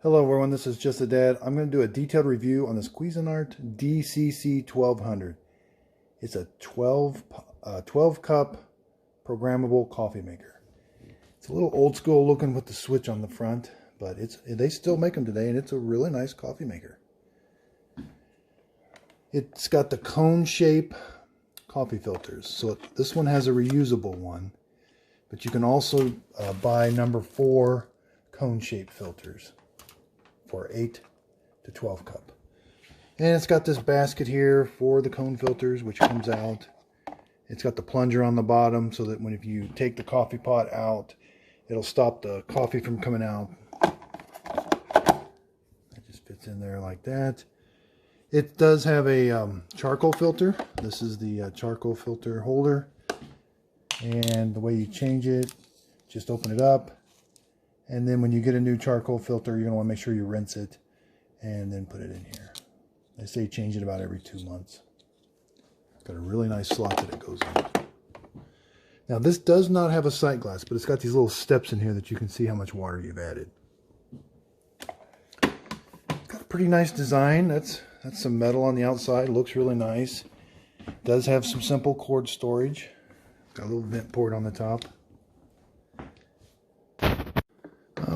Hello everyone, this is Just a Dad. I'm going to do a detailed review on this Cuisinart DCC-1200. It's a 12 cup programmable coffee maker. It's a little old school looking with the switch on the front, but they still make them today, and it's a really nice coffee maker. It's got the cone shape coffee filters. So this one has a reusable one, but you can also buy number 4 cone shape filters for 8 to 12 cup. And it's got this basket here for the cone filters, which comes out. It's got the plunger on the bottom so that if you take the coffee pot out, it'll stop the coffee from coming out. It just fits in there like that. It does have a charcoal filter. This is the charcoal filter holder. And the way you change it, just open it up. And then when you get a new charcoal filter, you're going to want to make sure you rinse it and then put it in here. They say change it about every 2 months. It's got a really nice slot that it goes in. Now this does not have a sight glass, but it's got these little steps in here that you can see how much water you've added. It's got a pretty nice design. That's some metal on the outside. It looks really nice. It does have some simple cord storage. Got a little vent port on the top.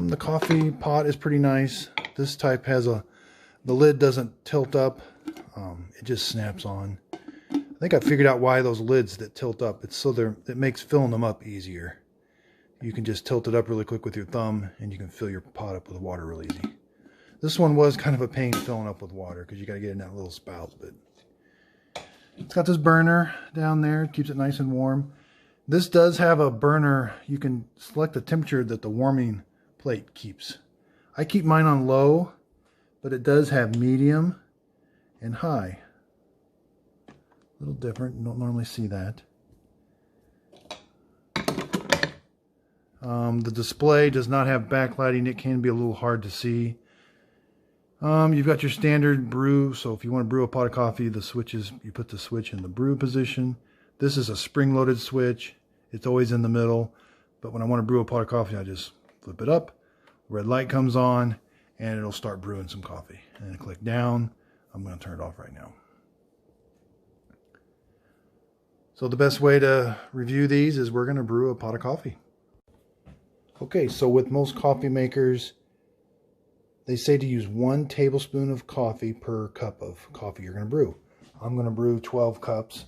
The coffee pot is pretty nice. This type has the lid doesn't tilt up. It just snaps on. I think I figured out why those lids that tilt up. It's so it makes filling them up easier. You can just tilt it up really quick with your thumb and you can fill your pot up with water real easy. This one was kind of a pain filling up with water because you got to get in that little spout. But it's got this burner down there. It keeps it nice and warm. This does have a burner. You can select the temperature that the warming plate keeps. I keep mine on low, but it does have medium and high. A little different. You don't normally see that. The display does not have backlighting. It can be a little hard to see. You've got your standard brew. So if you want to brew a pot of coffee, you put the switch in the brew position. This is a spring-loaded switch. It's always in the middle. But when I want to brew a pot of coffee, I just flip it up. Red light comes on and it'll start brewing some coffee. And then click down. I'm going to turn it off right now. So the best way to review these is we're going to brew a pot of coffee. Okay, so with most coffee makers, they say to use 1 tablespoon of coffee per cup of coffee you're going to brew. I'm going to brew 12 cups.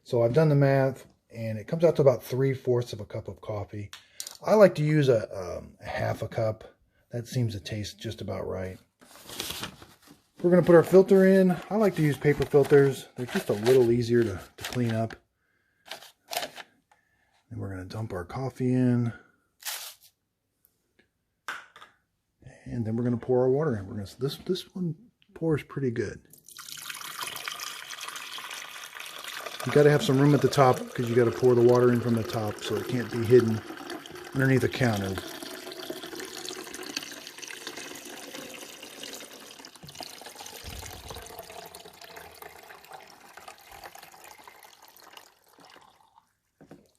So I've done the math and it comes out to about 3/4 of a cup of coffee. I like to use a half a cup. That seems to taste just about right. We're going to put our filter in. I like to use paper filters. They're just a little easier to clean up. And we're going to dump our coffee in. And then we're going to pour our water in. This one pours pretty good. You got to have some room at the top because you got to pour the water in from the top, so it can't be hidden underneath the counter.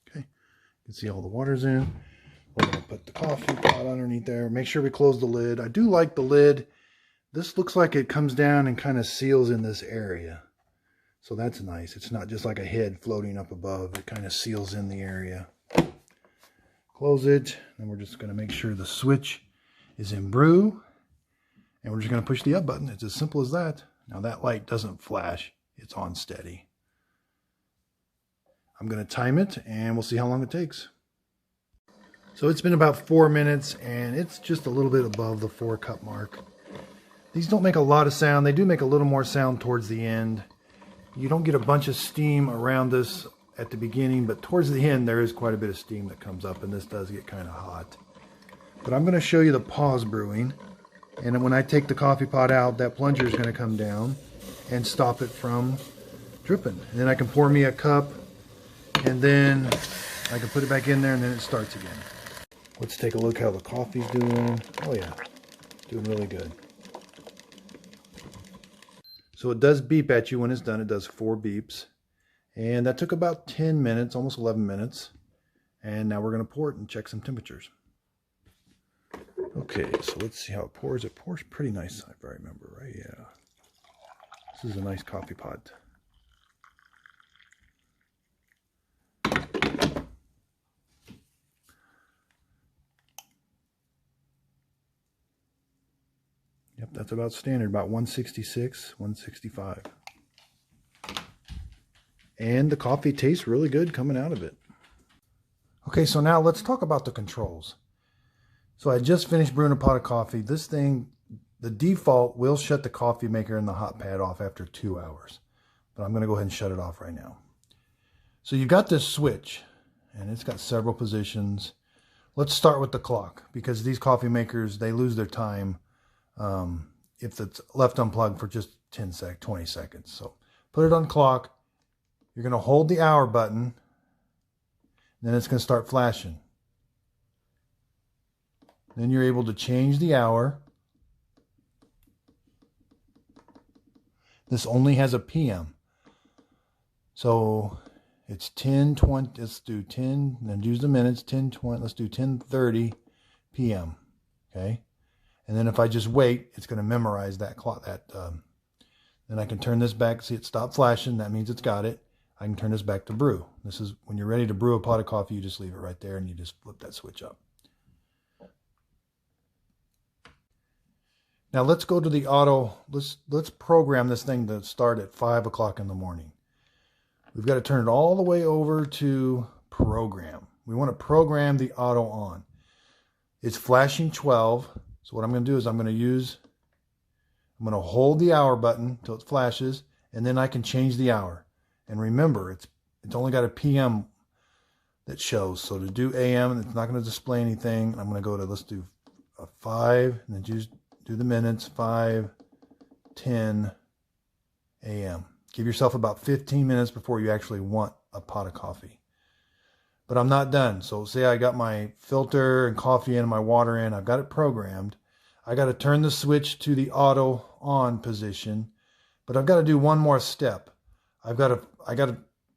Okay, you can see all the water's in. We're going to put the coffee pot underneath there. Make sure we close the lid. I do like the lid. This looks like it comes down and kind of seals in this area. So that's nice. It's not just like a head floating up above. It kind of seals in the area. Close it, and we're just going to make sure the switch is in brew, and we're just going to push the up button. It's as simple as that. Now that light doesn't flash. It's on steady. I'm going to time it, and we'll see how long it takes. So it's been about 4 minutes, and it's just a little bit above the 4 cup mark. These don't make a lot of sound. They do make a little more sound towards the end. You don't get a bunch of steam around this at the beginning, but towards the end there is quite a bit of steam that comes up, and this does get kind of hot. But I'm going to show you the pause brewing, and when I take the coffee pot out, that plunger is going to come down and stop it from dripping. And then I can pour me a cup, and then I can put it back in there, and then it starts again. Let's take a look how the coffee's doing. Oh yeah, it's doing really good. So it does beep at you when it's done. It does 4 beeps. And that took about 10 minutes, almost 11 minutes. And now we're going to pour it and check some temperatures. Okay, so let's see how it pours. It pours pretty nice, if I remember, right? Yeah. This is a nice coffee pot. Yep, that's about standard, about 166, 165. And the coffee tastes really good coming out of it. Okay, so now let's talk about the controls. So I just finished brewing a pot of coffee. This thing, the default will shut the coffee maker and the hot pad off after 2 hours. But I'm going to go ahead and shut it off right now. So you've got this switch, and it's got several positions. Let's start with the clock, because these coffee makers, they lose their time if it's left unplugged for just 20 seconds. So put it on clock. You're going to hold the hour button. Then it's going to start flashing. Then you're able to change the hour. This only has a PM. So it's 10:20. Let's do 10. Then use the minutes. 10:20. Let's do 10:30 PM. Okay. And then if I just wait, it's going to memorize that clock. Then I can turn this back. See, it stopped flashing. That means it's got it. I can turn this back to brew. This is when you're ready to brew a pot of coffee. You just leave it right there, and you just flip that switch up. Now let's go to the auto. Let's program this thing to start at 5 o'clock in the morning. We've got to turn it all the way over to program. We want to program the auto on. It's flashing 12. So what I'm going to do is I'm going to hold the hour button until it flashes, and then I can change the hour. And remember, it's only got a PM that shows. So to do AM, it's not going to display anything. I'm going to go to, let's do a 5, and then just do the minutes, 5:10 AM. Give yourself about 15 minutes before you actually want a pot of coffee. But I'm not done. So say I got my filter and coffee in and my water in. I've got it programmed. I got to turn the switch to the auto on position. But I've got to do one more step. I got to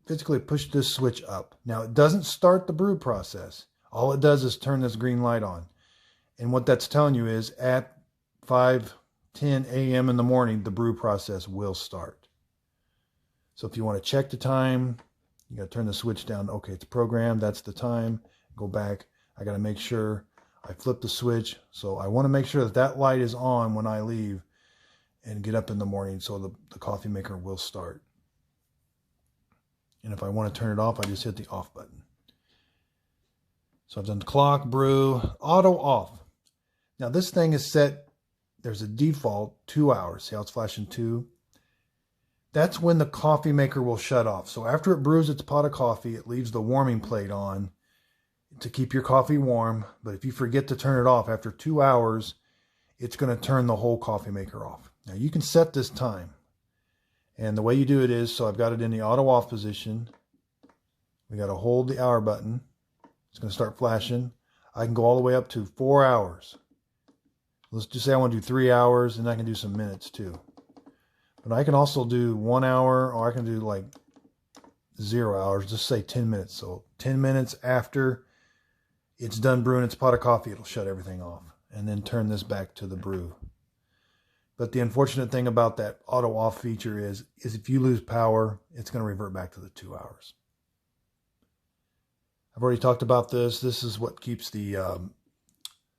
physically push this switch up. Now it doesn't start the brew process. All it does is turn this green light on. And what that's telling you is at 5:10 AM in the morning, the brew process will start. So if you want to check the time, you got to turn the switch down. Okay, it's programmed. That's the time. Go back. I got to make sure I flip the switch. So I want to make sure that that light is on when I leave and get up in the morning, so the coffee maker will start. And if I want to turn it off, I just hit the off button. So I've done clock, brew, auto off. Now this thing is set, there's a default 2 hours. See how it's flashing 2? That's when the coffee maker will shut off. So after it brews its pot of coffee, it leaves the warming plate on to keep your coffee warm. But if you forget to turn it off after 2 hours, it's going to turn the whole coffee maker off. Now you can set this time. And the way you do it is, so I've got it in the auto off position. We got to hold the hour button. It's going to start flashing. I can go all the way up to 4 hours. Let's just say I want to do 3 hours, and I can do some minutes too. But I can also do 1 hour, or I can do like 0 hours, just say 10 minutes. So 10 minutes after it's done brewing its pot of coffee, it'll shut everything off and then turn this back to the brew. But the unfortunate thing about that auto off feature is if you lose power, it's going to revert back to the 2 hours. I've already talked about this. This is what keeps the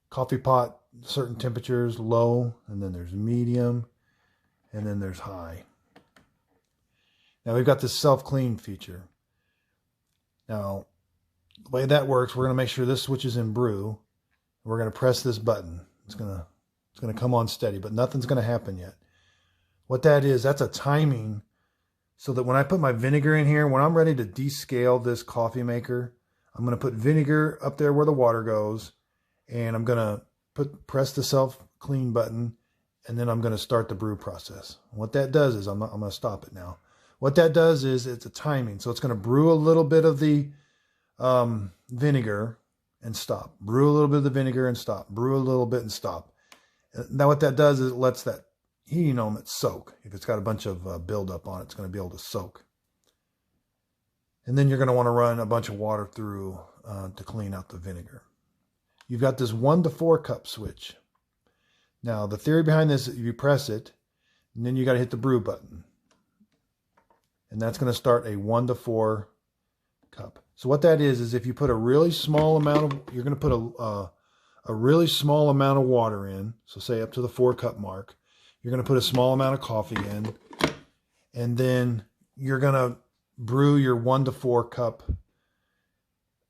coffee pot certain temperatures low, and then there's medium, and then there's high. Now we've got this self-clean feature. Now, the way that works, we're going to make sure this switch is in brew. We're going to press this button. It's going to come on steady, but nothing's going to happen yet. What that is, that's a timing, so that when I put my vinegar in here, when I'm ready to descale this coffee maker, I'm going to put vinegar up there where the water goes, and I'm going to press the self-clean button, and then I'm going to start the brew process. What that does is, I'm going to stop it now. What that does is it's a timing. So it's going to brew a little bit of the vinegar and stop. Brew a little bit of the vinegar and stop. Brew a little bit and stop. Now what that does is it lets that heating element soak. If it's got a bunch of buildup on it, it's going to be able to soak. And then you're going to want to run a bunch of water through to clean out the vinegar. You've got this 1 to 4 cup switch. Now, the theory behind this is you press it, and then you got to hit the brew button. And that's going to start a 1 to 4 cup. So what that is if you put a really small amount of, you're going to put a really small amount of water in, so say up to the 4 cup mark. You're going to put a small amount of coffee in, and then you're going to brew your 1 to 4 cup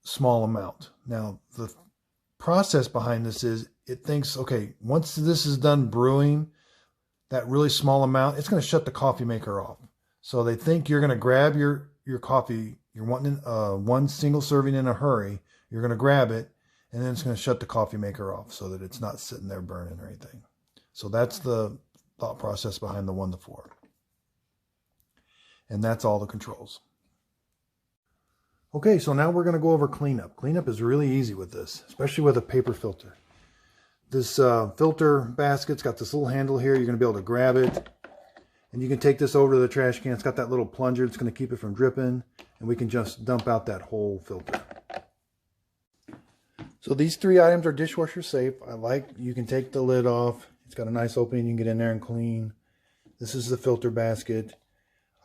small amount. Now, the process behind this is it thinks, okay, once this is done brewing, that really small amount, it's going to shut the coffee maker off. So they think you're going to grab your coffee, you're wanting one single serving in a hurry, you're going to grab it, and then it's going to shut the coffee maker off so that it's not sitting there burning or anything. So that's the thought process behind the 1 to 4. And that's all the controls. Okay, so now we're going to go over cleanup. Cleanup is really easy with this, especially with a paper filter. This filter basket's got this little handle here. You're going to be able to grab it, and you can take this over to the trash can. It's got that little plunger. It's going to keep it from dripping, and we can just dump out that whole filter. So these 3 items are dishwasher safe. You can take the lid off. It's got a nice opening. You can get in there and clean. This is the filter basket.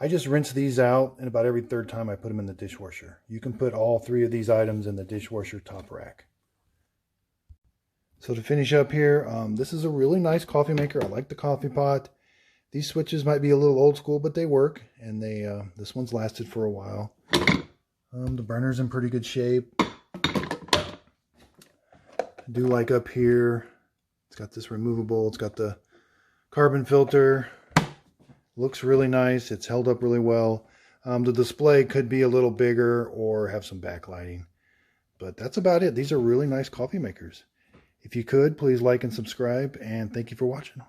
I just rinse these out, and about every 3rd time I put them in the dishwasher. You can put all 3 of these items in the dishwasher top rack. So to finish up here, this is a really nice coffee maker. I like the coffee pot. These switches might be a little old school, but they work, and this one's lasted for a while. The burner's in pretty good shape. I do like up here, it's got this removable, it's got the carbon filter. Looks really nice. It's held up really well. The display could be a little bigger or have some backlighting. But that's about it. These are really nice coffee makers. If you could, please like and subscribe, and thank you for watching.